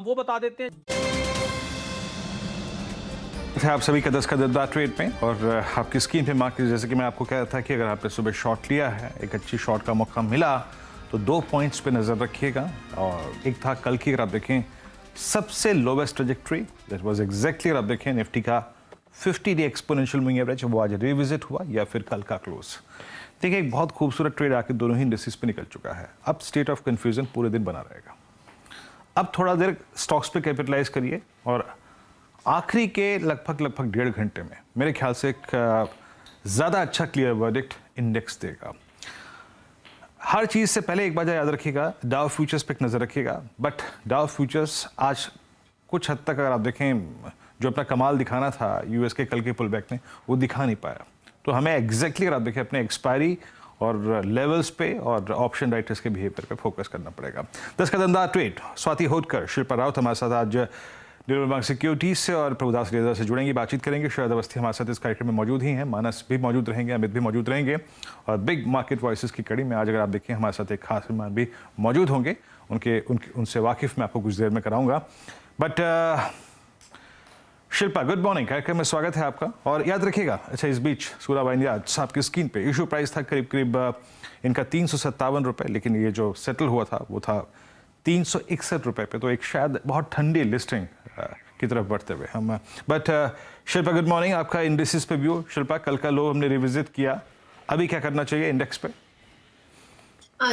वो बता देते हैं। आप सभी का 10 का दद्दा ट्रेड में और आपकी स्क्रीन पे मार्केट, जैसे कि मैं आपको कह रहा था कि अगर आपने सुबह शॉट लिया है, एक अच्छी शॉट का मौका मिला तो 2 पॉइंट्स पे नज़र रखिएगा। और एक था कल की, अगर आप देखें सबसे lowest trajectory that was exactly, अगर आप देखें निफ्टी का 50 डे एक्सपोनेंशियल मूविंग एवरेज, वो आज रिविजिट हुआ या फिर कल का क्लोज। देखिए एक बहुत खूबसूरत ट्रेड आके दोनों ही इंडेक्सेस पे निकल चुका है। अब स्टेट ऑफ कन्फ्यूजन पूरे दिन बना रहेगा। अब थोड़ा देर स्टॉक्स पे कैपिटलाइज करिए और आखिरी के लगभग 1.5 घंटे में मेरे ख्याल से एक ज़्यादा अच्छा क्लियर वर्डिक्ट इंडेक्स देगा। हर चीज़ से पहले एक बात याद रखिएगा, डाउ फ्यूचर्स पे एक नज़र रखिएगा। बट डाउ फ्यूचर्स आज कुछ हद तक अगर आप देखें जो अपना कमाल दिखाना था यूएस के कल के पुल बैक ने, वो दिखा नहीं पाया। तो हमें एग्जैक्टली अगर आप देखें अपने एक्सपायरी और लेवल्स पे और ऑप्शन राइटर्स के बिहेवियर पे फोकस करना पड़ेगा। 10 का धंधा ट्रेड, स्वाति होटकर, शिल्पा राउत हमारे साथ आज निर्मल बैंक सिक्योरिटीज से और प्रभुदास लेदर से जुड़ेंगे, बातचीत करेंगे। शरद अवस्थी हमारे साथ इस कार्यक्रम में मौजूद ही हैं, मानस भी मौजूद रहेंगे, अमित भी मौजूद रहेंगे। और बिग मार्केट वॉइसेस की कड़ी में आज अगर आप देखें हमारे साथ एक खास मेहमान भी मौजूद होंगे, उनसे वाकिफ मैं आपको कुछ देर में कराऊंगा। बट शिल्पा, गुड मॉर्निंग, कार्यक्रम में स्वागत है आपका। और याद रखिएगा, अच्छा इस बीच सूरा आज आपकी स्क्रीन पे इशू प्राइस था करीब इनका 357 रुपये, लेकिन ये जो सेटल हुआ था वो था 361 रुपये पे। तो एक शायद बहुत ठंडी लिस्टिंग की तरफ बढ़ते हुए हम। बट शिल्पा गुड मॉर्निंग, आपका इंडेक्सेस पे व्यू। शिल्पा, कल का लो हमने रिविजिट किया, अभी क्या करना चाहिए इंडेक्स पे?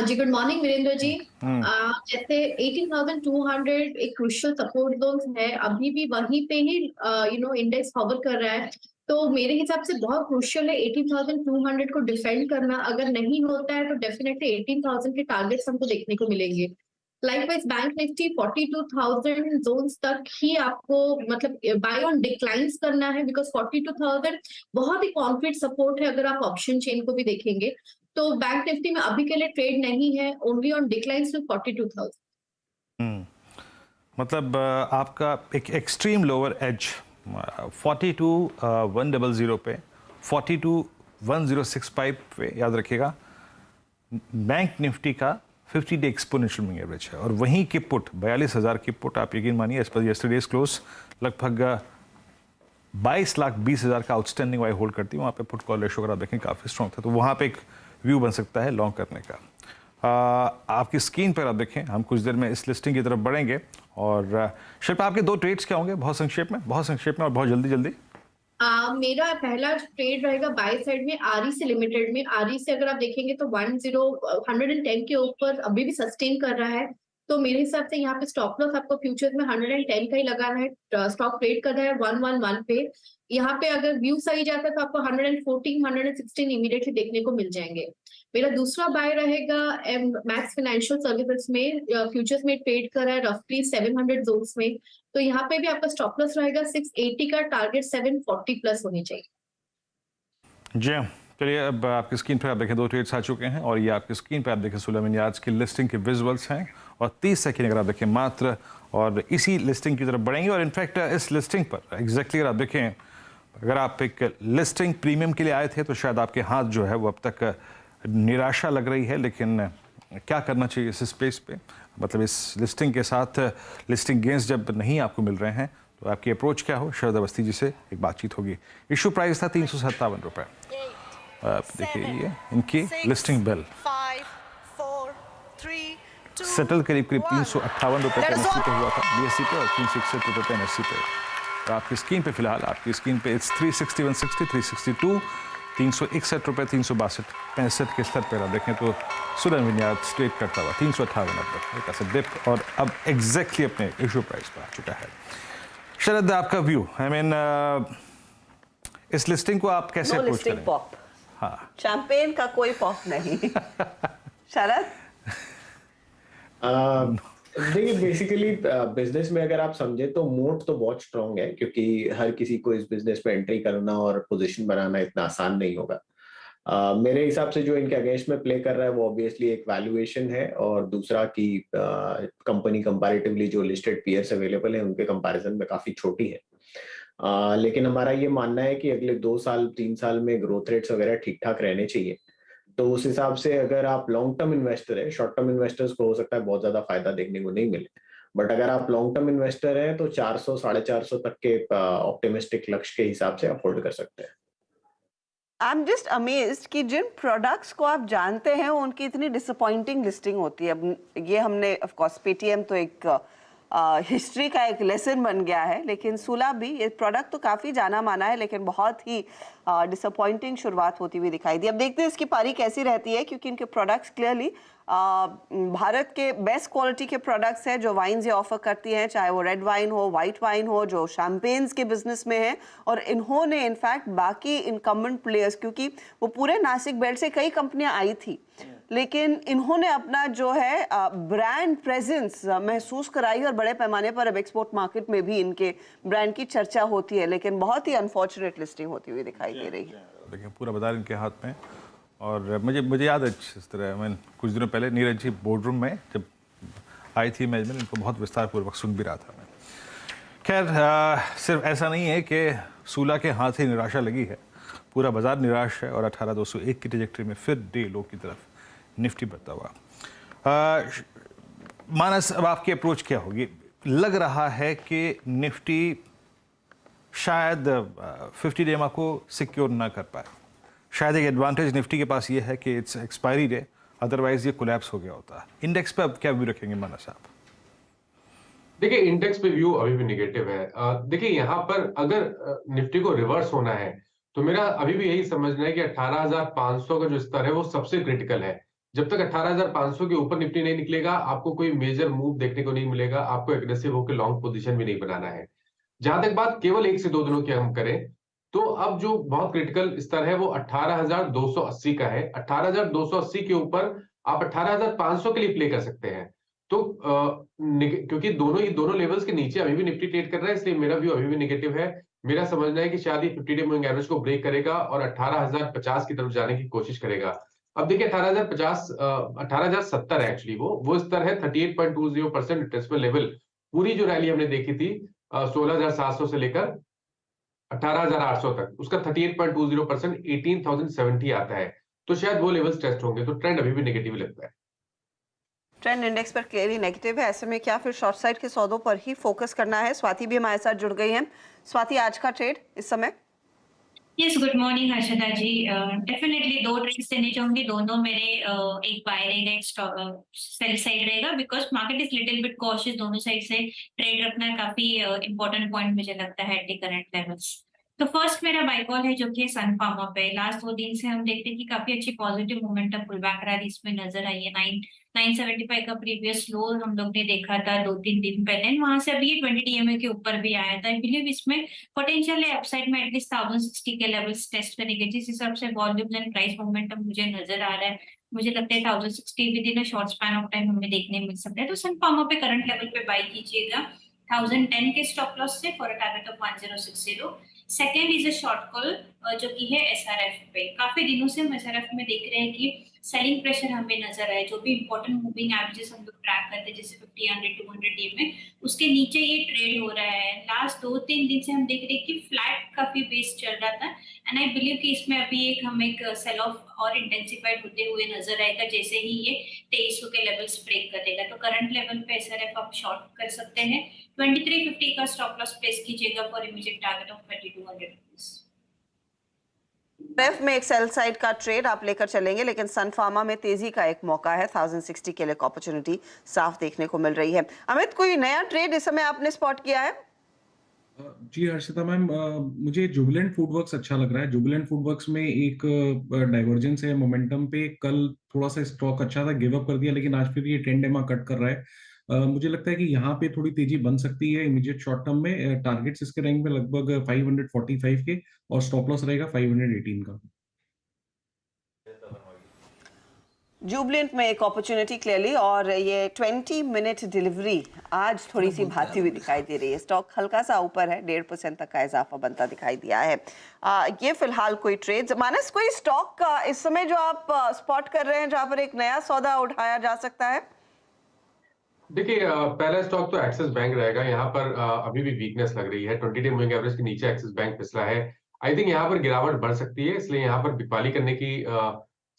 जी गुड मॉर्निंग वीरेंद्र जी। जैसे 18,200 एक क्रूशियल सपोर्ट जोन है, अभी भी वहीं पे ही इंडेक्स हॉवर कर रहा है। तो मेरे हिसाब से बहुत क्रूशियल है 18,200 को डिफेंड करना। अगर नहीं होता है तो डेफिनेटली 18,000 के टारगेट्स हमको देखने को मिलेंगे। लाइकवाइज बैंक निफ्टी 42,000 जोन्स तक ही आपको मतलब बाय ऑन डिक्लाइंस करना है, बिकॉज 42,000 बहुत ही कॉन्क्रीट सपोर्ट है। अगर आप ऑप्शन चेन को भी देखेंगे तो बैंक निफ्टी में अभी के लिए ट्रेड नहीं है, ओनली ऑन डिक्लाइंस टू 42,000। मतलब आपका एक एक्सट्रीम लोअर एज 42,100 पे, 42,1065 पे याद रखिएगा बैंक निफ्टी का 50 डे एक्सपोनेंशियल मूविंग एवरेज है। और वहीं की पुट 42,000 की पुट, आप यकीन मानिए एज पर यस्टरडेज क्लोज लगभग 22,20,000 का आउटस्टैंडिंग वाई होल्ड करती है। वहाँ पे पुट कॉल रेशो अगर आप देखें काफ़ी स्ट्रॉन्ग था, तो वहाँ पे एक व्यू बन सकता है लॉन्ग करने का। आपकी स्क्रीन पर आप देखें, हम कुछ देर में इस लिस्टिंग की तरफ बढ़ेंगे। और शिल्पा, आपके 2 ट्रेड्स क्या होंगे बहुत संक्षेप में और बहुत जल्दी? मेरा पहला ट्रेड रहेगा बाय साइड में आरई से लिमिटेड में। आरई से अगर आप देखेंगे तो 110 के ऊपर अभी भी सस्टेन कर रहा है। तो मेरे हिसाब से यहाँ पे स्टॉप लॉस आपको फ्यूचर्स में 110 का ही लगाना है। स्टॉक ट्रेड कर रहा है 111 पे। यहाँ पे अगर व्यू सही जाता है तो आपको 114 116 इमीडिएटली देखने को मिल जाएंगे। मेरा दूसरा बाय रहेगा मैक्स फाइनेंशियल सर्विसेज में, फ्यूचर्स में ट्रेड कर रहा है रफली 700 जोन्स में। तो यहाँ पे भी आपका स्टॉप लॉस रहेगा 680 का, टारगेट 740 प्लस होनी चाहिए। जी हाँ, चलिए अब आपकी स्क्रीन पर आप देखें 2 ट्रेड्स आ चुके हैं और ये आपकी स्क्रीन पर आप देखें सुलेमान यार्ड्स की लिस्टिंग के विजुअल्स हैं। और 30 सेकेंड अगर आप देखें मात्र, और इसी लिस्टिंग की तरफ बढ़ेंगे। और इनफैक्ट इस लिस्टिंग पर एग्जैक्टली अगर आप देखें, अगर आप एक लिस्टिंग प्रीमियम के लिए आए थे तो शायद आपके हाथ जो है वो अब तक निराशा लग रही है। लेकिन क्या करना चाहिए इस स्पेस पे, मतलब इस लिस्टिंग के साथ लिस्टिंग गेंस जब नहीं आपको मिल रहे हैं तो आपकी अप्रोच क्या हो? शरद अवस्थी जी से एक बातचीत होगी। इशू प्राइस था 357 रुपये। देखिए ये इनकी लिस्टिंग बेल सेटल करीब 358 रुपये पे एनएससी पे हुआ था, बीएससी पे, और 361 रुपये पे एनएससी पे। और आपकी स्क्रीन पे फिलहाल आपकी स्क्रीन पे इट्स 361.60, 362, 361 रुपये, 362, 65 के स्तर पर आप देखें तो सुलेमान यार्ड्स ट्रेड करता हुआ 358 तक एक ऐसा डिप, और अब एग्जैक्टली अपने इशू प्राइस पर आ चुका है। शरद, आपका व्यू, आई मीन इस लिस्टिंग को आप कैसे अप्रोच करेंगे? पॉप, हाँ, शैंपेन का कोई पॉप नहीं। शरद, देखिए बेसिकली बिजनेस में अगर आप समझे तो मोट तो बहुत स्ट्रांग है, क्योंकि हर किसी को इस बिजनेस में एंट्री करना और पोजीशन बनाना इतना आसान नहीं होगा। मेरे हिसाब से जो इनके अगेंस्ट में प्ले कर रहा है वो ऑब्वियसली एक वैल्यूएशन है, और दूसरा कि कंपनी कंपैरेटिवली जो लिस्टेड पीयर्स अवेलेबल है उनके कंपैरिजन में काफी छोटी है। लेकिन हमारा ये मानना है कि अगले 2 साल 3 साल में ग्रोथ रेट्स वगैरह ठीक ठाक रहने चाहिए। तो उस हिसाब से अगर आप लॉन्ग टर्म इन्वेस्टर है, शॉर्ट टर्म इन्वेस्टर्स को हो सकता है बहुत ज्यादा फायदा देखने को नहीं मिले, बट अगर आप लॉन्ग टर्म इन्वेस्टर हैं तो 400 450 तक के ऑप्टिमिस्टिक लक्ष्य के हिसाब से अफोर्ड कर सकते हैं। आई एम जस्ट अमेज्ड कि जिन प्रोडक्ट्स को आप जानते हैं उनकी इतनी डिसअपॉइंटिंग लिस्टिंग होती है। अब ये हमने ऑफ कोर्स पेटीएम तो एक हिस्ट्री का एक लेसन बन गया है, लेकिन सूला भी ये प्रोडक्ट तो काफ़ी जाना माना है, लेकिन बहुत ही डिसअपॉइंटिंग शुरुआत होती हुई दिखाई दी। अब देखते हैं इसकी पारी कैसी रहती है, क्योंकि इनके प्रोडक्ट्स क्लियरली भारत के बेस्ट क्वालिटी के प्रोडक्ट्स हैं जो वाइन्स ये ऑफर करती हैं, चाहे वो रेड वाइन हो, वाइट वाइन हो, जो शैम्पेन्स के बिजनेस में है। और इन्होंने इनफैक्ट बाकी इनकम्बेंट प्लेयर्स, क्योंकि वो पूरे नासिक बेल्ट से कई कंपनियां आई थी, लेकिन इन्होंने अपना जो है ब्रांड प्रेजेंस महसूस कराई और बड़े पैमाने पर अब एक्सपोर्ट मार्केट में भी इनके ब्रांड की चर्चा होती है, लेकिन बहुत ही अनफॉर्चुनेट लिस्टिंग होती हुई दिखाई दे रही है। देखिए पूरा बाजार इनके हाथ में। और मुझे याद है इस तरह, मैं कुछ दिनों पहले नीरज जी बोर्ड रूम में जब आई थी मैनेजमेंट, इनको बहुत विस्तारपूर्वक सुन भी रहा था मैं। खैर सिर्फ ऐसा नहीं है कि सूला के हाथ ही निराशा लगी है, पूरा बाजार निराश है और 18,201 की ट्रैजेक्टरी में फिर डे लो की तरफ निफ्टी बढ़ता हुआ। मानस, अब आपकी अप्रोच क्या होगी? लग रहा है कि निफ्टी शायद 50 डे को सिक्योर ना कर पाए। शायद एक एडवांटेज निफ्टी के पास ये है कि इट्स एक्सपायरी डे, अदरवाइज ये कोलैप्स हो गया होता। इंडेक्स पे अब क्या व्यू रखेंगे मानस साहब? देखिए इंडेक्स पे व्यू अभी भी निगेटिव है। देखिए यहाँ पर अगर निफ्टी को रिवर्स होना है तो मेरा अभी भी यही समझना है कि 18,500 का जो स्तर है वो सबसे क्रिटिकल है। जब तक 18,500 के ऊपर निफ्टी नहीं निकलेगा, आपको कोई मेजर मूव देखने को नहीं मिलेगा, आपको एग्रेसिव होकर लॉन्ग पोजीशन भी नहीं बनाना है। जहां तक बात केवल 1 से 2 दिनों की हम करें तो अब जो बहुत क्रिटिकल स्तर है वो 18,280 का है। 18,280 के ऊपर आप 18,500 के लिए प्ले कर सकते हैं। तो क्योंकि दोनों लेवल्स के नीचे अभी भी निफ्टी ट्रेड कर रहा है, इसलिए मेरा व्यू अभी भी नेगेटिव है। मेरा समझना है कि शायद ये 50 डे मूविंग एवरेज को ब्रेक करेगा और 18,050 की तरफ जाने की कोशिश करेगा। अब देखिए 18,050 18,070 है एक्चुअली वो स्तर है 38.20% रिट्रेसमेंट लेवल। पूरी जो रैली हमने देखी थी 16,700 से लेकर 18,800 तक, उसका 38.20% 18,070 आता है। तो शायद वो लेवल्स टेस्ट होंगे, तो ट्रेंड अभी भी नेगेटिव लगता है। ट्रेंड इंडेक्स पर क्लियरली नेगेटिव है, ऐसे में क्या फिर शॉर्ट साइड के सौदों पर ही फोकस करना है? स्वाति भी हमारे साथ जुड़ गई हैं। स्वाति, आज का ट्रेड इस समय? यस, गुड मॉर्निंग हर्षदा जी। डेफिनेटली 2 ट्रेड्स देने चाहूंगी, दोनों मेरे एक बाय रहेगा, एक सेल साइड रहेगा, because market is little bit cautious. दोनों साइड से ट्रेड रखना काफी इंपॉर्टेंट पॉइंट मुझे लगता है एट द करंट लेवल्स। तो फर्स्ट मेरा बाय कॉल है जो कि सन फार्मा पे। लास्ट 2 दिन से हम देखते हैं कि काफी अच्छी positive momentum pull back rally इसमें नजर आई है। 975 का प्रीवियस लो हम लोग ने देखा था 2-3 दिन पहले, वहां से अभी 20 DMA के ऊपर भी आया था। आई बिलीव इसमें पोटेंशियल है अपसाइड में एटलीस्ट 1060 के लेवल्स टेस्ट करेंगे, जिस हिसाब से वॉल्यूम्स एंड प्राइस मोमेंटम मुझे नजर आ रहा है। मुझे लगता है 1060 with in a short span of time हमें देखने मिल सकता है। तो सन फार्मा पे करंट लेवल पे बाय कीजिएगा 1010 के स्टॉप लॉस से for a target of 1060। Second is a short call जो कि है SRF पे। काफी दिनों से हम SRF में देख रहे हैं कि सेलिंग प्रेशर हमें नजर आए। जो भी इंपॉर्टेंट मूविंग एवरेजेस हम लोग ट्रैक करते हैं जैसे 50, 100, 200 DMA, उसके नीचे ये ट्रेड हो रहा है। लास्ट 2-3 दिन से हम देख रहे हैं कि फ्लैट काफी बेस चल रहा था, एंड आई बिलीव कि इसमें अभी हमें एक सेल ऑफ और इंटेंसिफाइड होते हुए नजर आएगा जैसे ही ये 2300 के लेवल्स ब्रेक करेगा। तो करंट लेवल पे SRF आप शॉर्ट कर सकते हैं। 2350 का स्टॉप लॉस प्लेस कीजिएगा for immediate target of 2200 rupees. रेफ में एक सेल साइड का ट्रेड आप लेकर चलेंगे, लेकिन सन फार्मा में तेजी का एक मौका है। 1060 के लिए अपॉर्चुनिटी साफ देखने को मिल रही है। अमित, कोई नया ट्रेड इस समय आपने स्पॉट किया है? जी हर्षिता मैम, मुझे जुबिलेंट फूडवर्क्स अच्छा लग रहा है। जुबिलेंट फूडवर्क्स में एक डाइवर्जेंस है मोमेंटम पे। कल थोड़ा सा स्टॉक अच्छा था, गिव अप कर दिया, लेकिन आज फिर ये 10 डेमा कट कर रहा है। मुझे लगता है कि यहाँ पे थोड़ी तेजी बन सकती है इमीडिएट शॉर्ट टर्म में। टारगेट्स इसके रैंक में लगभग 545 के और स्टॉप लॉस रहेगा 518 का। जुबलेंट में एक अपॉर्चुनिटी क्लियरली, और ये 20 मिनट डिलीवरी आज थोड़ी सी भाती हुई दिखाई दे रही है। स्टॉक हल्का सा ऊपर है, 1.5% तक का इजाफा बनता दिखाई दिया है। ये फिलहाल कोई ट्रेड्स। मानस, कोई स्टॉक का इस समय जो आप स्पॉट कर रहे हैं जहां पर एक नया सौदा उठाया जा सकता है? देखिए पहला स्टॉक तो एक्सिस बैंक रहेगा। यहाँ पर अभी भी वीकनेस लग रही है। 20 डे मूविंग एवरेज के नीचे एक्सिस बैंक फिसला है। आई थिंक यहाँ पर गिरावट बढ़ सकती है, इसलिए यहाँ पर बिकवाली करने की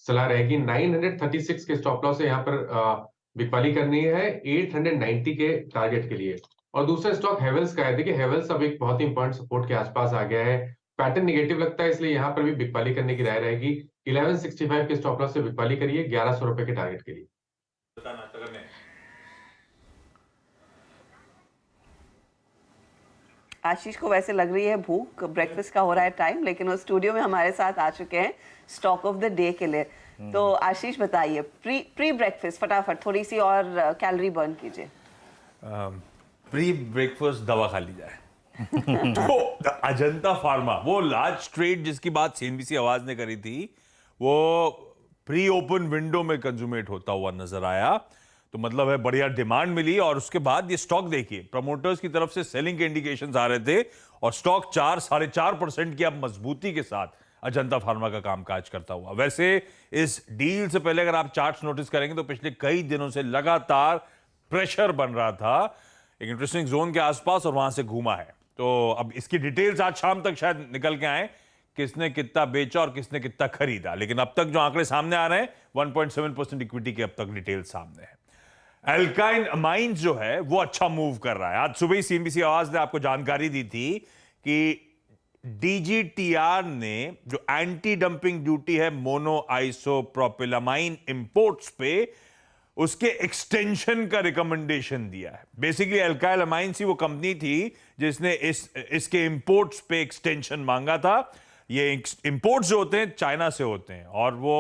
सलाह रहेगी। 936 के स्टॉप लॉस है यहाँ पर बिकवाली करनी है 890 के टारगेट के लिए। और दूसरा स्टॉक हेवेल्स का है। देखिए हेवेल्स अब एक बहुत ही इंपॉर्टेंट सपोर्ट के आसपास आ गया है, पैटर्न नेगेटिव लगता है, इसलिए यहाँ पर भी बिकवाली करने की राय रहेगी। 1165 के स्टॉप लॉस से बिकवाली करिए 1100 रुपए के टारगेट के लिए। आशीष को वैसे लग रही है भूख, ब्रेकफास्ट का हो रहा है टाइम, लेकिन वो स्टूडियो में हमारे साथ आ चुके हैं स्टॉक ऑफ द डे के लिए। तो आशीष बताइए, प्री ब्रेकफास्ट फटाफट थोड़ी सी और कैलोरी बर्न कीजिए। प्री ब्रेकफास्ट दवा खा ली जाए। तो अजंता फार्मा, वो लार्ज ट्रेड जिसकी बात सीएनबीसी आवाज ने करी थी, वो प्री ओपन विंडो में कंज्यूमेट होता हुआ नजर आया। तो मतलब है बढ़िया डिमांड मिली और उसके बाद ये स्टॉक देखिए, प्रमोटर्स की तरफ से सेलिंग के इंडिकेशंस आ रहे थे और स्टॉक 4-4.5% की अब मजबूती के साथ अजंता फार्मा का कामकाज करता हुआ। वैसे इस डील से पहले अगर आप चार्ट्स नोटिस करेंगे तो पिछले कई दिनों से लगातार प्रेशर बन रहा था एक इंटरेस्टिंग जोन के आसपास और वहां से घूमा है। तो अब इसकी डिटेल्स आज शाम तक शायद निकल के आए, किसने कितना बेचा और किसने कितना खरीदा, लेकिन अब तक जो आंकड़े सामने आ रहे हैं 1.7% इक्विटी के अब तक डिटेल्स सामने है। एल्काइन अमाइंस जो है वो अच्छा मूव कर रहा है। आज सुबह ही सीएनबीसी आवाज ने आपको जानकारी दी थी कि डीजीटीआर ने जो एंटी डंपिंग ड्यूटी है मोनो आइसोप्रोपिलामाइन इंपोर्ट्स पे, उसके एक्सटेंशन का रिकमेंडेशन दिया है। बेसिकली एल्काइल अमाइंस ही वो कंपनी थी जिसने इसके इंपोर्ट्स पे एक्सटेंशन मांगा था। ये इंपोर्ट्स जो होते हैं चाइना से होते हैं और वो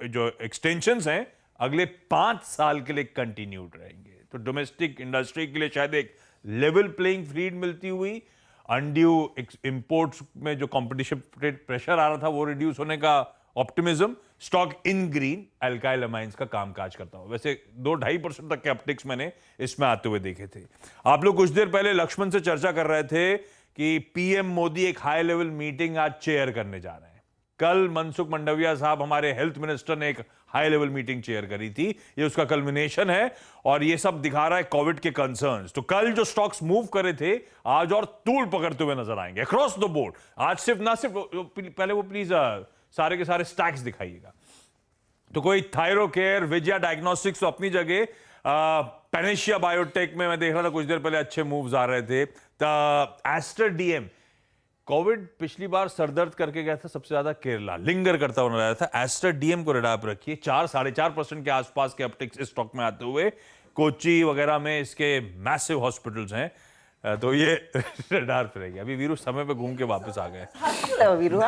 जो एक्सटेंशंस हैं अगले 5 साल के लिए कंटिन्यूड रहेंगे। तो डोमेस्टिक इंडस्ट्री के लिए शायद एक लेवल प्लेइंग फील्ड मिलती हुई, अनड्यू इंपोर्ट्स में जो कंपटीशन प्रेशर आ रहा था वो रिड्यूस होने का optimism, stock in green alkyl amines का कामकाज करता हुआ। वैसे 2-2.5% तक के अपटिक्स मैंने इसमें आते हुए देखे थे। आप लोग कुछ देर पहले लक्ष्मण से चर्चा कर रहे थे कि पीएम मोदी एक हाई लेवल मीटिंग आज चेयर करने जा रहे हैं। कल मनसुख मंडाविया साहब हमारे हेल्थ मिनिस्टर ने एक हाई लेवल मीटिंग चेयर करी थी, ये उसका कल्मिनेशन है और ये सब दिखा रहा है कोविड के कंसर्न्स। तो कल जो स्टॉक्स मूव करे थे आज और तूल पकड़ते हुए नजर आएंगे अक्रॉस द बोर्ड। आज सिर्फ ना सिर्फ पहले वो प्लीज सारे के सारे स्टैक्स दिखाइएगा। तो कोई थायरोकेयर, विजया डायग्नोस्टिक्स तो अपनी जगह, पैनेशिया बायोटेक में मैं देख रहा था कुछ देर पहले अच्छे मूव्स आ रहे थे। एस्टर डीएम, कोविड पिछली बार सरदर्द करके गया था सबसे ज्यादा केरला, लिंगर करता हुआ नजर आया था। एस्टर डीएम को रडार पर रखिए, 4-4.5% के आसपास के अपटिक्स इस स्टॉक में आते हुए। कोची वगैरह में इसके मैसिव हॉस्पिटल्स हैं, तो ये रडार पे रहेगी। अभी वीरू समय पे घूम के वापस आ गए। वीरू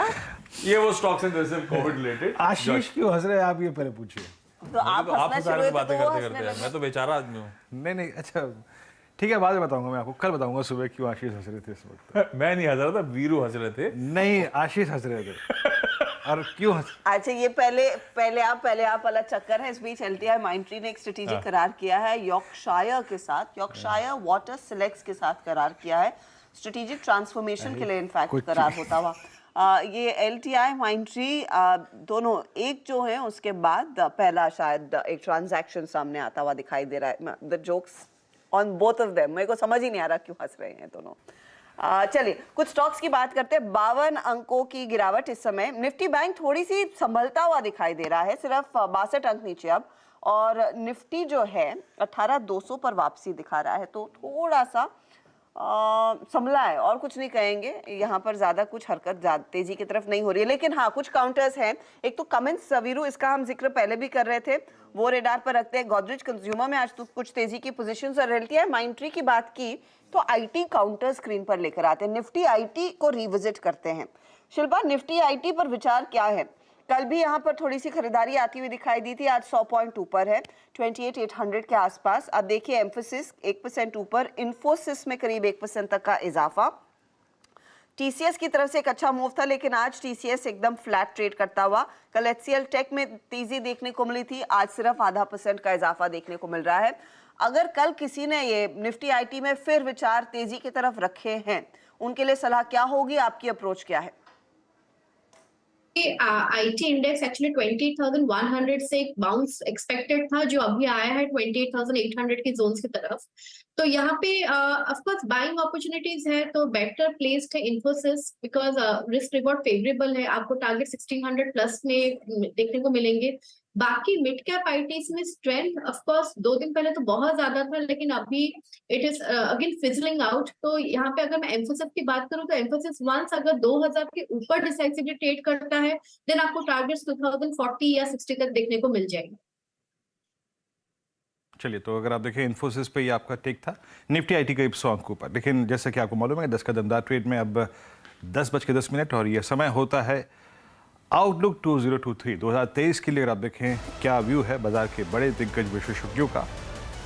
ये वो स्टॉक्स हैं जैसे कोविड रिलेटेड। आशीष क्यों हंस रहे हैं आप, ये पहले पूछिए। तो आप हंसना शुरू हुए बातें तो वो करते हंसने करते लगे। मैं तो बेचारा आदमी हूँ। नहीं अच्छा ठीक है, बाद में बताऊंगा, मैं आपको कल बताऊंगा सुबह क्यों आशीष हंस रहे थे इस वक्त। मैं नहीं हंस रहा था, वीरू हंस रहे थे। नहीं, आशीष हंस रहे थे और क्यों हंस। अच्छा, ये पहले आप वाला चक्कर है। इस बीच एलटीआई माइंडट्री ने एक स्ट्रेटेजिक करार किया है यॉर्कशायर के साथ, यॉर्कशायर वाटर सेलेक्ट्स के साथ करार किया है स्ट्रेटेजिक ट्रांसफॉर्मेशन के लिए इनफैक्ट करार होता हुआ। ये एलटीआई माइंडट्री दोनों एक जो है उसके बाद पहला शायद एक ट्रांजैक्शन सामने आता हुआ दिखाई दे रहा है। The jokes on both of them, मेरे को समझ ही नहीं आ रहा क्यों हंस रहे हैं दोनों। चलिए कुछ स्टॉक्स की बात करते हैं। 52 अंकों की गिरावट इस समय। निफ्टी बैंक थोड़ी सी संभलता हुआ दिखाई दे रहा है, सिर्फ 62 अंक नीचे अब, और निफ्टी जो है 18,200 पर वापसी दिखा रहा है, तो थोड़ा सा संभला है और कुछ नहीं कहेंगे। यहाँ पर ज्यादा कुछ हरकत तेजी की तरफ नहीं हो रही है, लेकिन हाँ कुछ काउंटर्स हैं। एक तो कमेंट्स वीरू, इसका हम जिक्र पहले भी कर रहे थे, वो रेडार पर रखते हैं। गोदरेज कंज्यूमर में आज तो कुछ तेजी की पोजीशंस और एलटीआई माइंडट्री की बात की तो आईटी काउंटर स्क्रीन पर लेकर आते हैं। निफ्टी आईटी को रिविजिट करते हैं। शिल्पा, निफ्टी आईटी पर विचार क्या है? कल भी यहाँ पर थोड़ी सी खरीदारी आती हुई दिखाई दी थी, आज 100 पॉइंट ऊपर है, 28,800 के आसपास। अब देखिए एम्फोसिस 1% ऊपर, इन्फोसिस में करीब 1% तक का इजाफा। टीसीएस की तरफ से एक अच्छा मूव था, लेकिन आज टीसीएस एकदम फ्लैट ट्रेड करता हुआ। कल एचसीएल टेक में तेजी देखने को मिली थी, आज सिर्फ 0.5% का इजाफा देखने को मिल रहा है। अगर कल किसी ने ये निफ्टी आईटी में फिर विचार तेजी की तरफ रखे हैं, उनके लिए सलाह क्या होगी, आपकी अप्रोच क्या है? आईटी इंडेक्स एक्चुअली 28,100 से एक बाउंस एक्सपेक्टेड था, जो अभी आया है 28,800 की जोन्स की तरफ। तो यहाँ पे ऑफ कोर्स बाइंग अपॉर्चुनिटीज है, तो बेटर प्लेस्ड है Infosys, because risk reward favourable है। आपको टारगेट 1600 प्लस में देखने को मिलेंगे। बाकी मिड कैप आईटीज में स्ट्रेंथ ऑफ कोर्स 2 दिन पहले तो बहुत ज्यादा था, लेकिन अभी इट इज अगेन फिजलिंग आउट। तो यहाँ पे अगर मैं एम्फोसिस की बात करूँ तो एम्फोसिस वंस अगर 2000 के ऊपर डिसाइसिवली ट्रेड करता है देन आपको टारगेट्स 2040 या 60 तक देखने को मिल जाएंगे। चलिए, तो अगर आप देखें इन्फोसिस पे ये आपका टेक था। निफ्टी आईटी करीब 100 अंक ऊपर, लेकिन जैसे कि आपको मालूम है 10 का दमदार ट्रेड में अब 10:10 और ये समय होता है आउटलुक 2023 2023 के लिए। अगर आप देखें क्या व्यू है बाजार के बड़े दिग्गज विशेषज्ञों का,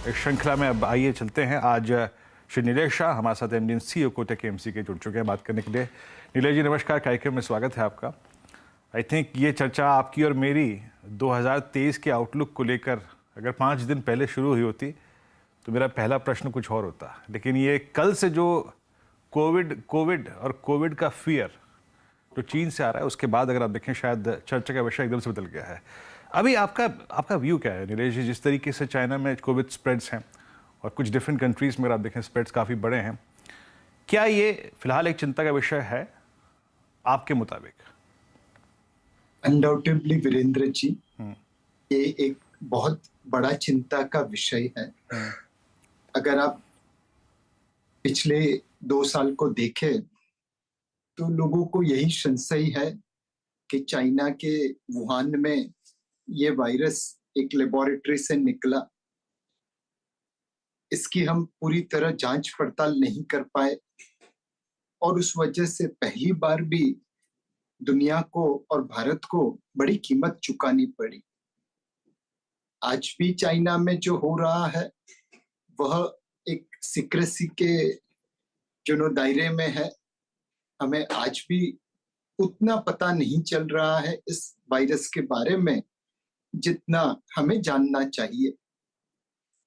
इस श्रृंखला में अब आइए चलते हैं। आज श्री नीलेश शाह हमारे साथ एमडी CEO कोटक एमसी के जुड़ चुके हैं बात करने के लिए। नीलेश जी नमस्कार, कार्यक्रम में स्वागत है आपका। आई थिंक ये चर्चा आपकी और मेरी 2023 के आउटलुक को लेकर अगर 5 दिन पहले शुरू हुई होती तो मेरा पहला प्रश्न कुछ और होता, लेकिन ये कल से जो कोविड का फियर जो चीन से आ रहा है, उसके बाद अगर आप देखें शायद चर्चा का विषय एकदम से बदल गया है। अभी आपका व्यू क्या है नीलेश जी? जिस तरीके से चाइना में कोविड स्प्रेड्स हैं और कुछ डिफरेंट कंट्रीज में अगर आप देखें स्प्रेड्स काफ़ी बड़े हैं, क्या ये फिलहाल एक चिंता का विषय है आपके मुताबिक? अनडाउटेबली वीरेंद्र जी, ये एक बहुत बड़ा चिंता का विषय है। अगर आप पिछले 2 साल को देखें तो लोगों को यही संशय है कि चाइना के वुहान में ये वायरस एक लेबोरेटरी से निकला। इसकी हम पूरी तरह जांच पड़ताल नहीं कर पाए और उस वजह से पहली बार भी दुनिया को और भारत को बड़ी कीमत चुकानी पड़ी। आज भी चाइना में जो हो रहा है वह एक सीक्रेसी के जो दायरे में है। हमें आज भी उतना पता नहीं चल रहा है इस वायरस के बारे में जितना हमें जानना चाहिए।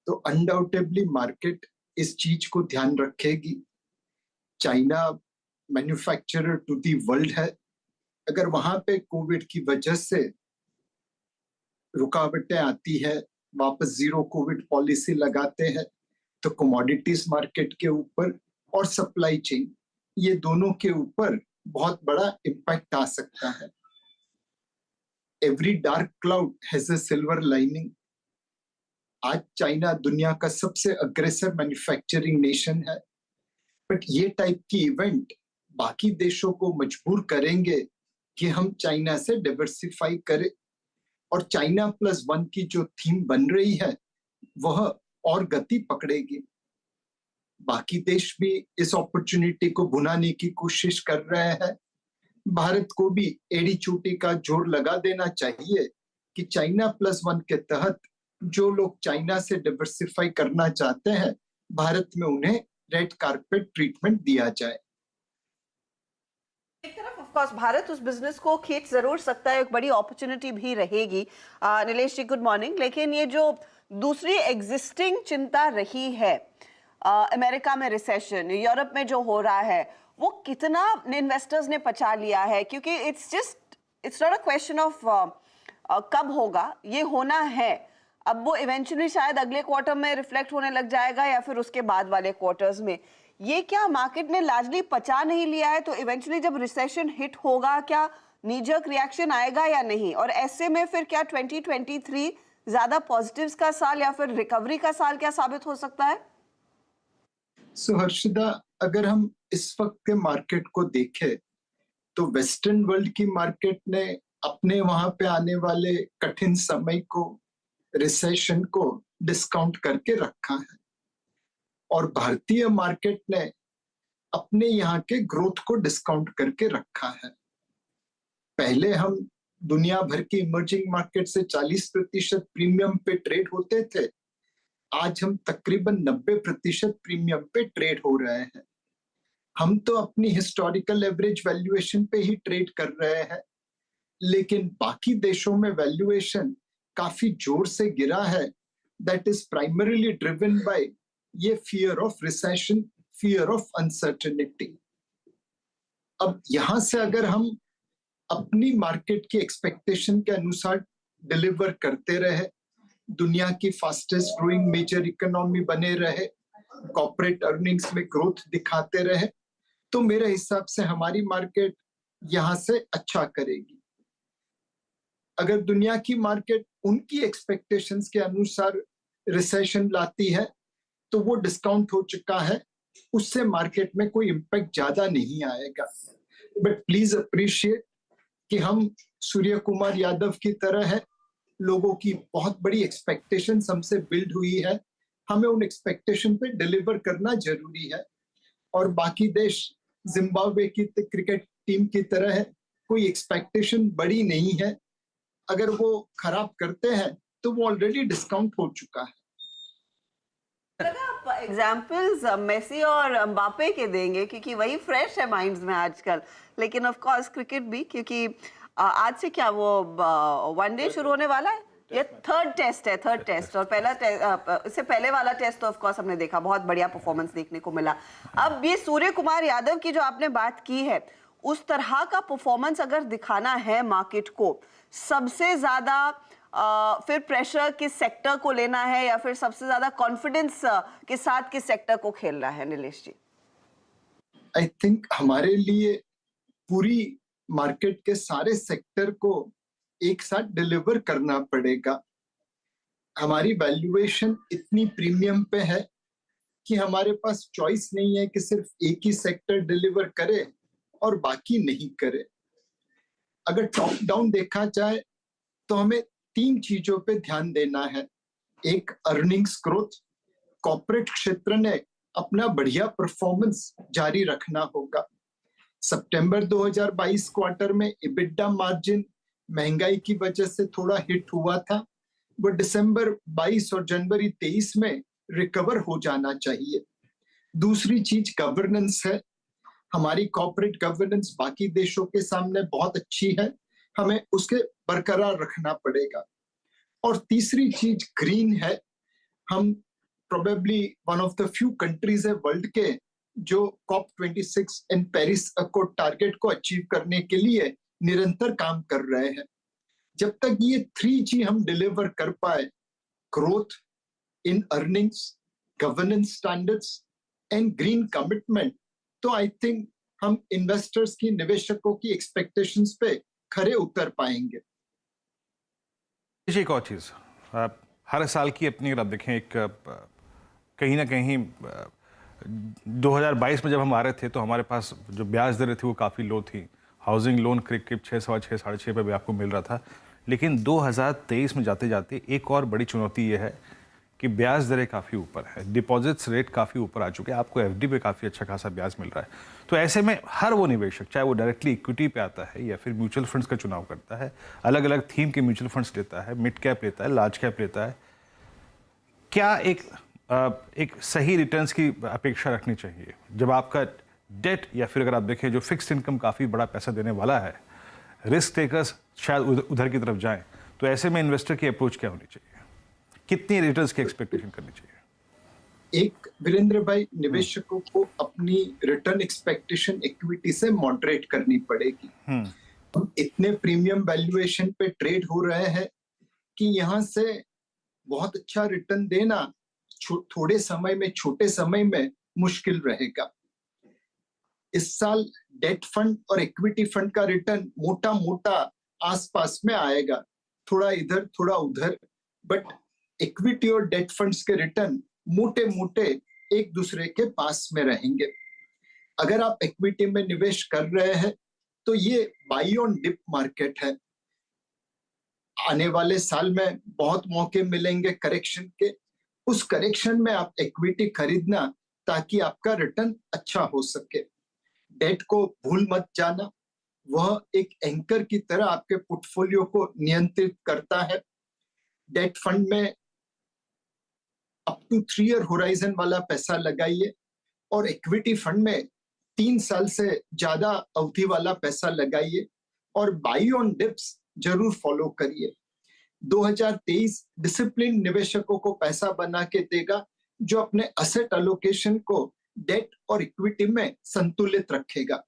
तो अनडाउटेबली मार्केट इस चीज को ध्यान रखेगी। China manufacturer to the world है। अगर वहां पे कोविड की वजह से रुकावटें आती है, वापस जीरो कोविड पॉलिसी लगाते हैं, तो कमोडिटीज मार्केट के ऊपर और सप्लाई चेन, ये दोनों के ऊपर बहुत बड़ा इम्पैक्ट आ सकता है। Every dark cloud has a silver lining. आज चाइना दुनिया का सबसे अग्रेसिव मैन्युफैक्चरिंग नेशन है, बट ये टाइप की इवेंट बाकी देशों को मजबूर करेंगे कि हम चाइना से डाइवर्सिफाई करें, और चाइना +1 की जो थीम बन रही है वह और गति पकड़ेगी। बाकी देश भी इस अपॉर्चुनिटी को भुनाने की कोशिश कर रहे हैं। भारत को भी एड़ी चोटी का जोर लगा देना चाहिए कि चाइना +1 के तहत जो लोग चाइना से डाइवर्सिफाई करना चाहते हैं, भारत में उन्हें रेड कारपेट ट्रीटमेंट दिया जाए। एक तरफ ऑफ कोर्स भारत उस बिजनेस को खींच जरूर सकता है, एक बड़ी अपॉर्चुनिटी भी रहेगी। नीलेश जी गुड मॉर्निंग। लेकिन ये जो दूसरी एग्जिस्टिंग चिंता रही है, अमेरिका में रिसेशन, यूरोप में जो हो रहा है, वो कितना इन्वेस्टर्स ने पचा लिया है? क्योंकि it's not a question of कब होगा, ये होना है। अब वो इवेंचुअली शायद अगले क्वार्टर में रिफ्लेक्ट होने लग जाएगा या फिर उसके बाद वाले क्वार्टर्स में। ये क्या मार्केट ने लार्जली पचा नहीं लिया है? तो इवेंचुअली जब रिसेशन हिट होगा, क्या नीजर्क रिएक्शन आएगा या नहीं? और ऐसे में फिर क्या 2023 ज्यादा पॉजिटिव्स का साल या फिर रिकवरी का साल क्या साबित हो सकता है? हर्षिता, अगर हम इस वक्त के मार्केट को देखें तो वेस्टर्न वर्ल्ड की मार्केट ने अपने वहां पे आने वाले कठिन समय को, रिसेशन को डिस्काउंट करके रखा है, और भारतीय मार्केट ने अपने यहाँ के ग्रोथ को डिस्काउंट करके रखा है। पहले हम दुनिया भर की इमर्जिंग मार्केट से 40% प्रीमियम पे ट्रेड होते थे, आज हम तकरीबन 90% प्रीमियम पे ट्रेड हो रहे हैं। हम तो अपनी हिस्टोरिकल एवरेज वैल्यूएशन पे ही ट्रेड कर रहे हैं, लेकिन बाकी देशों में वैल्यूएशन काफी जोर से गिरा है। That is primarily driven by ये fear of recession, fear of uncertainty. अब यहां से अगर हम अपनी मार्केट की एक्सपेक्टेशन के अनुसार डिलीवर करते रहे, दुनिया की फास्टेस्ट ग्रोइंग मेजर इकोनॉमी बने रहे, कॉर्पोरेट अर्निंग्स में ग्रोथ दिखाते रहे, तो मेरे हिसाब से हमारी मार्केट यहां से अच्छा करेगी। अगर दुनिया की मार्केट उनकी एक्सपेक्टेशंस के अनुसार रिसेशन लाती है तो वो डिस्काउंट हो चुका है, उससे मार्केट में कोई इम्पैक्ट ज्यादा नहीं आएगा। बट प्लीज अप्रिशिएट कि हम सूर्य कुमार यादव की तरह है, लोगों की बहुत बड़ी एक्सपेक्टेशन हमसे बिल्ड हुई है, हमें उन एक्सपेक्टेशन पे डिलीवर करना जरूरी है। और बाकी देश जिम्बाब्वे की क्रिकेट टीम की तरह है, कोई एक्सपेक्टेशन बड़ी नहीं है, अगर वो खराब करते हैं तो वो ऑलरेडी डिस्काउंट हो चुका है। आप एग्जाम्पल्स मेसी और एम्बापे के देंगे क्योंकि वही फ्रेश है माइंड्स में आजकल, लेकिन ऑफ कोर्स क्रिकेट भी, क्योंकि आज से क्या वो वनडे शुरू होने वाला है, ये थर्ड टेस्ट और पहला इससे पहले वाला टेस्ट तो ऑफ कोर्स हमने देखा, बहुत बढ़िया परफॉर्मेंस देखने को मिला। अब ये सूर्य कुमार यादव की जो आपने बात की है, उस तरह का परफॉर्मेंस अगर दिखाना है मार्केट को, सबसे ज्यादा फिर प्रेशर किस सेक्टर को लेना है या फिर सबसे ज्यादा कॉन्फिडेंस के साथ किस सेक्टर को खेलना है नीलेश जी? आई थिंक हमारे लिए पूरी मार्केट के सारे सेक्टर को एक साथ डिलीवर करना पड़ेगा। हमारी वैल्यूएशन इतनी प्रीमियम पे है कि हमारे पास चॉइस नहीं है कि सिर्फ एक ही सेक्टर डिलीवर करे और बाकी नहीं करे। अगर टॉप डाउन देखा जाए तो हमें 3 चीजों पे ध्यान देना है। एक, अर्निंग्स ग्रोथ, कॉर्पोरेट क्षेत्र ने अपना बढ़िया परफॉर्मेंस जारी रखना होगा। सितंबर 2022 क्वार्टर में इबिडा मार्जिन महंगाई की वजह से थोड़ा हिट हुआ था, वो दिसंबर 22 और जनवरी 23 में रिकवर हो जाना चाहिए। दूसरी चीज गवर्नेंस है, हमारी कॉर्पोरेट गवर्नेंस बाकी देशों के सामने बहुत अच्छी है, हमें उसके बरकरार रखना पड़ेगा। और तीसरी चीज ग्रीन है, हम probably one of the few countries है वर्ल्ड के जो COP26 and Paris accord target को अचीव करने के लिए निरंतर काम कर रहे हैं। जब तक ये 3G हम डिलीवर कर पाए, growth in earnings, governance standards and green commitment, तो आई थिंक हम इन्वेस्टर्स की, निवेशकों की एक्सपेक्टेशंस पे खरे उतर पाएंगे। एक और चीज़, हर साल की अपनी, अगर आप देखें, एक कहीं ना कहीं 2022 में जब हम आ रहे थे तो हमारे पास जो ब्याज दरें थी वो काफ़ी लो थी। हाउसिंग लोन करीब 6, 6, 6.5 पे भी आपको मिल रहा था। लेकिन 2023 में जाते जाते एक और बड़ी चुनौती ये है कि ब्याज दरें काफ़ी ऊपर है, डिपॉजिट्स रेट काफ़ी ऊपर आ चुके हैं, आपको एफडी पे काफ़ी अच्छा खासा ब्याज मिल रहा है। तो ऐसे में हर वो निवेशक, चाहे वो डायरेक्टली इक्विटी पे आता है या फिर म्यूचुअल फंड्स का चुनाव करता है, अलग अलग थीम के म्यूचुअल फंड्स लेता है, मिड कैप लेता है, लार्ज कैप लेता है, क्या एक सही रिटर्न्स की अपेक्षा रखनी चाहिए जब आपका डेट या फिर अगर आप देखें जो फिक्स्ड इनकम काफ़ी बड़ा पैसा देने वाला है, रिस्क टेकर्स शायद उधर की तरफ जाएं, तो ऐसे में इन्वेस्टर की अप्रोच क्या होनी चाहिए, कितनी रिटर्न्स की एक्सपेक्टेशन करनी चाहिए? एक, वीरेंद्र भाई, निवेशकों को अपनी रिटर्न एक्सपेक्टेशन इक्विटी से मॉडरेट करनी पड़ेगी। हम इतने प्रीमियम वैल्यूएशन पे ट्रेड हो रहे हैं कि यहाँ से बहुत अच्छा रिटर्न देना थोड़े समय में, छोटे समय में मुश्किल रहेगा। इस साल डेट फंड और इक्विटी फंड का रिटर्न मोटा मोटा आसपास में आएगा, थोड़ा इधर थोड़ा उधर, बट इक्विटी और डेट फंड्स के रिटर्न मोटे मोटे एक दूसरे के पास में रहेंगे। अगर आप इक्विटी में निवेश कर रहे हैं तो ये बाई ऑन डिप मार्केट है, आने वाले साल में बहुत मौके मिलेंगे करेक्शन के, उस करेक्शन में आप इक्विटी खरीदना ताकि आपका रिटर्न अच्छा हो सके। डेट को भूल मत जाना, वह एक एंकर की तरह आपके पोर्टफोलियो को नियंत्रित करता है। डेट फंड में अप टू 3 ईयर होराइजन वाला पैसा लगाइए और इक्विटी फंड में 3 साल से ज्यादा अवधि वाला पैसा लगाइए और बाई ऑन डिप्स जरूर फॉलो करिए। 2023 डिसिप्लिन निवेशकों को पैसा बना के देगा जो अपने असेट एलोकेशन को डेट और इक्विटी में संतुलित रखेगा।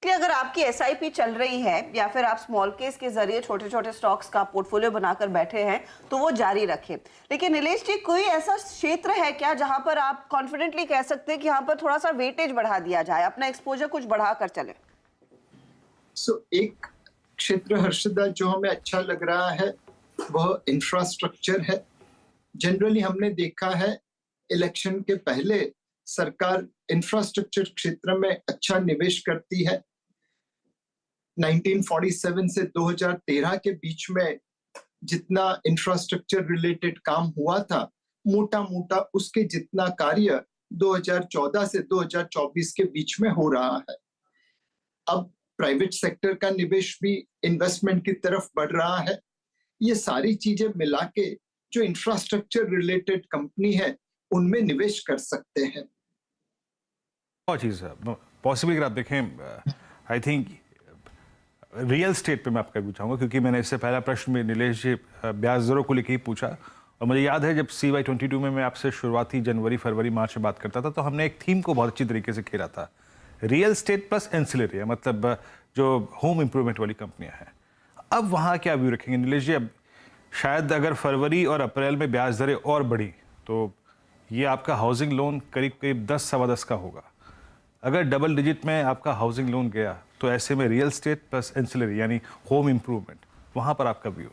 अगर आपकी एसआईपी चल रही है या फिर आप स्मॉल केस के जरिए छोटे छोटे स्टॉक्स का पोर्टफोलियो बनाकर बैठे हैं तो वो जारी रखें। लेकिन नीलेश जी, कोई ऐसा क्षेत्र है क्या जहां पर आप कॉन्फिडेंटली कह सकते हैं कि यहाँ पर थोड़ा सा वेटेज बढ़ा दिया जाए, अपना एक्सपोजर कुछ बढ़ा कर चले? एक क्षेत्र हर्षदा जो हमें अच्छा लग रहा है वह इंफ्रास्ट्रक्चर है। जनरली हमने देखा है इलेक्शन के पहले सरकार इंफ्रास्ट्रक्चर क्षेत्र में अच्छा निवेश करती है। 1947 से 2013 के बीच में जितना इंफ्रास्ट्रक्चर रिलेटेड काम हुआ था, मोटा मोटा उसके जितना कार्य 2014 से 2024 के बीच में हो रहा है। अब प्राइवेट सेक्टर का निवेश भी इन्वेस्टमेंट की तरफ बढ़ रहा है। ये सारी चीजें मिला के जो इंफ्रास्ट्रक्चर रिलेटेड कंपनी है उनमें निवेश कर सकते हैं। और चीज़ पॉसिबल अगर आप देखें, आई थिंक रियल स्टेट पे मैं आपका पूछाऊंगा, क्योंकि मैंने इससे पहला प्रश्न में नीलेश जी ब्याज दरों को लेकर ही पूछा, और मुझे याद है जब CY22 में मैं आपसे शुरुआती जनवरी फरवरी मार्च में बात करता था तो हमने एक थीम को बहुत अच्छी तरीके से खेला था, रियल स्टेट प्लस एंसिलरी, मतलब जो होम इम्प्रूवमेंट वाली कंपनियां हैं। अब वहाँ क्या व्यू रखेंगे नीलेश जी? अब शायद अगर फरवरी और अप्रैल में ब्याज दरें और बढ़ी तो ये आपका हाउसिंग लोन करीब करीब 10 सवा 10 का होगा। अगर डबल डिजिट में आपका हाउसिंग लोन गया तो ऐसे में रियल स्टेट प्लस एंसिलरी यानी होम इम्प्रूवमेंट, वहां पर आपका व्यू?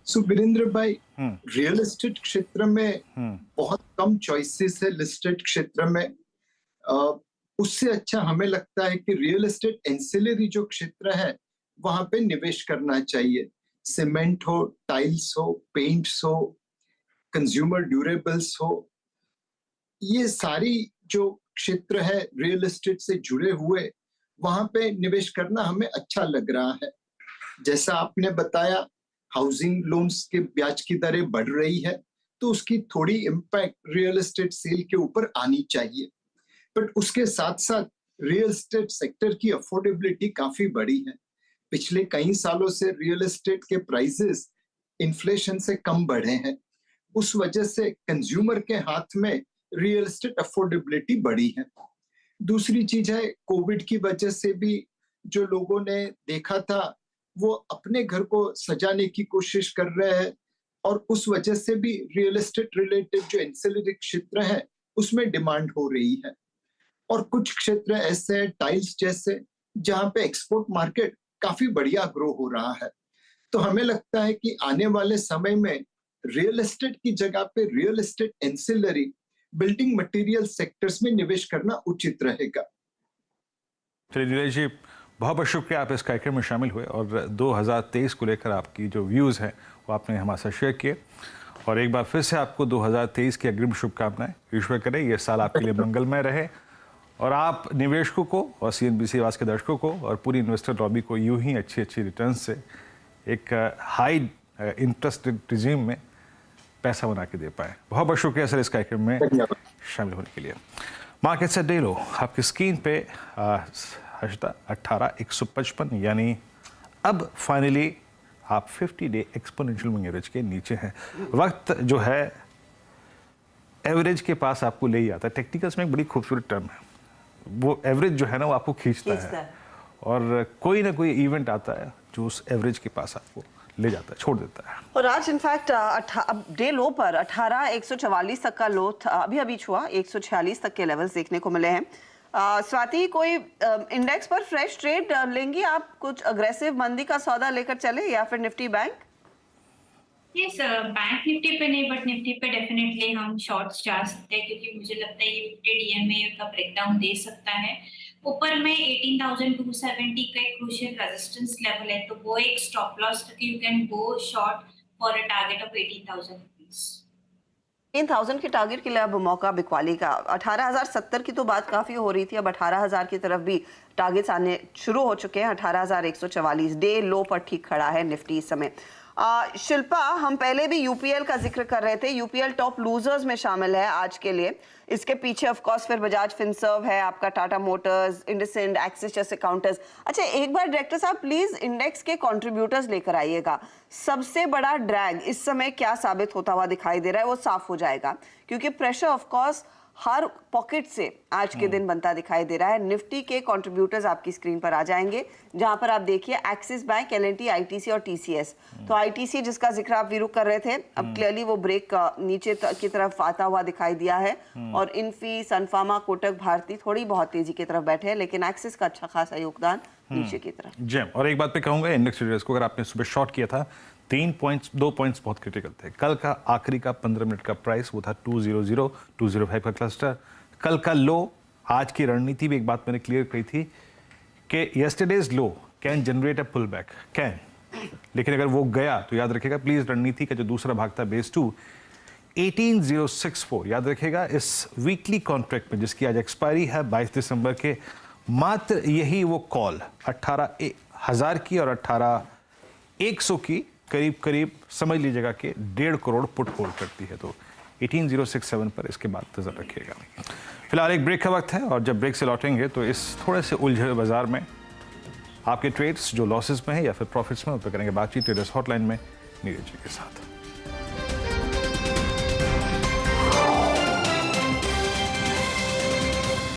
सो वीरेंद्र भाई, रियल एस्टेट क्षेत्र में बहुत कम चॉइसेस है। लिस्टेड क्षेत्र में उससे अच्छा हमें लगता है कि रियल एस्टेट एंसिलरी जो क्षेत्र है वहां पे निवेश करना चाहिए। सीमेंट हो, टाइल्स हो, पेंट्स हो, कंज्यूमर ड्यूरेबल्स हो, ये सारी जो क्षेत्र है रियल एस्टेट से जुड़े हुए, वहां पे निवेश करना हमें अच्छा लग रहा है। जैसा आपने बताया, हाउसिंग लोन्स के ब्याज की दरें बढ़ रही है तो उसकी थोड़ी इम्पैक्ट रियल एस्टेट सेल के ऊपर आनी चाहिए, बट उसके साथ साथ रियल एस्टेट सेक्टर की अफोर्डेबिलिटी काफी बढ़ी है। पिछले कई सालों से रियल एस्टेट के प्राइसेस इन्फ्लेशन से कम बढ़े हैं, उस वजह से कंज्यूमर के हाथ में रियल एस्टेट अफोर्डेबिलिटी बढ़ी है। दूसरी चीज है, कोविड की वजह से भी जो लोगों ने देखा था वो अपने घर को सजाने की कोशिश कर रहे हैं, और उस वजह से भी रियल एस्टेट रिलेटेड जो एंसिलरी क्षेत्र है उसमें डिमांड हो रही है। और कुछ क्षेत्र ऐसे हैं, टाइल्स जैसे, जहां पे एक्सपोर्ट मार्केट काफी बढ़िया ग्रो हो रहा है। तो हमें लगता है कि आने वाले समय में रियल एस्टेट की जगह पे real estate ancillary building material sectors में निवेश करना उचित रहेगा। चलिए नीलेश जी, बहुत बहुत शुक्रिया, आप इस कार्यक्रम में शामिल हुए और 2023 को लेकर आपकी जो व्यूज़ हैं वो आपने हमारे साथ शेयर किए, और एक बार फिर से आपको 2023 की अग्रिम शुभकामनाएं। ईश्वर करे ये साल आपके लिए मंगलमय रहे और आप निवेशकों को और CNBC आवाज़ के दर्शकों को और पूरी इन्वेस्टर लॉबी को यूं ही अच्छी अच्छी रिटर्न से एक हाई इंटरेस्ट रिजीम में पैसा बना के दे पाए। बहुत बहुत शुक्रिया सर इस कार्यक्रम में शामिल होने के लिए। मार्केट से डे लो आपकी स्क्रीन पे 18,155, यानी अब फाइनली आप 50 डे एक्सपोनेंशियल मूविंग एवरेज के नीचे हैं। वक्त जो है एवरेज के पास आपको ले ही आता है। टेक्निकल्स में एक बड़ी खूबसूरत टर्म है, वो एवरेज जो है ना वो आपको खींचता है, और कोई ना कोई इवेंट आता है जो उस एवरेज के पास आपको ले जाता है, छोड़ देता है। और आज इनफैक्ट अब डे लो पर 18,144 तक का लो था, अभी छुआ 146 तक के लेवल्स देखने को मिले हैं। स्वाति, कोई इंडेक्स पर फ्रेश ट्रेड लेंगी आप? कुछ अग्रेसिव मंदी का सौदा लेकर चले या फिर Nifty bank? Yes, bank Nifty पे नहीं बट निफ्टी पे डेफिनेटली हम शॉर्ट्स जा सकते हैं, क्योंकि मुझे लगता है ये 50 DMA का ब्रेकडाउन दे सकता है। ऊपर में 18,270 का एक क्रूशियल रेजिस्टेंस लेवल है, तो वो एक स्टॉप लॉस रखे, you can go short for a target of 18,000 rupees. 18,000 के टारगेट के लिए अब मौका बिकवाली का। 18,070 की तो बात काफी हो रही थी, अब 18,000 की तरफ भी टारगेट्स आने शुरू हो चुके हैं। 18,144 डे लो पर ठीक खड़ा है निफ्टी इस समय। शिल्पा, हम पहले भी यूपीएल का जिक्र कर रहे थे, यूपीएल टॉप लूजर्स में शामिल है आज के लिए। इसके पीछे ऑफ कोर्स फिर बजाज फिनसर्व है, आपका टाटा मोटर्स, इंडसइंड, एक्सिस जैसे काउंटर्स। अच्छा, एक बार डायरेक्टर साहब प्लीज इंडेक्स के कंट्रीब्यूटर्स लेकर आइएगा। सबसे बड़ा ड्रैग इस समय क्या साबित होता हुआ दिखाई दे रहा है, वो साफ हो जाएगा, क्योंकि pressure of course her pocket से आज के दिन बनता दिखाई दे रहा है। निफ्टी के कंट्रीब्यूटर्स आपकी स्क्रीन पर आ जाएंगे, जहां पर आप देखिए एक्सिस बैंक, L&T, ITC और TCS। तो ITC जिसका जिक्र आप वीरू कर रहे थे, अब क्लियरली वो ब्रेक नीचे की तरफ आता हुआ दिखाई दिया है, और इन्फी, सनफार्मा, कोटक, भारती थोड़ी बहुत तेजी की तरफ बैठे हैं, लेकिन एक्सिस का अच्छा खासा योगदान नीचे की तरफ। जी, और एक बात पे कहूंगा इंडेक्स ट्रेडर्स को, अगर आपने सुबह शॉर्ट किया था 2 पॉइंट्स बहुत क्रिटिकल थे। कल का आखिरी का 15 मिनट का प्राइस वो था 200 205 का क्लस्टर। कल का लो, आज की रणनीति भी एक बात मैंने क्लियर कही थी कि yesterday's low can generate a pull back, can, लेकिन अगर वो गया तो याद रखिएगा प्लीज, रणनीति का जो दूसरा भाग था बेस 2 18064 याद रखिएगा, इस वीकली कॉन्ट्रैक्ट में जिसकी आज एक्सपायरी है 22 दिसंबर के, मात्र यही वो कॉल 18,000 की और 18,100 की करीब करीब समझ लीजिएगा कि 1.5 करोड़ पुट होल्ड करती है। तो 18067 पर इसके बाद नजर रखिएगा। फिलहाल एक ब्रेक का वक्त है और जब ब्रेक से लौटेंगे तो इस थोड़े से उलझे हुए बाजार में आपके ट्रेड्स जो लॉसेस में है या फिर प्रॉफिट्स में, उस पर करेंगे बातचीत ट्रेडर्स हॉटलाइन में नीरज जी के साथ।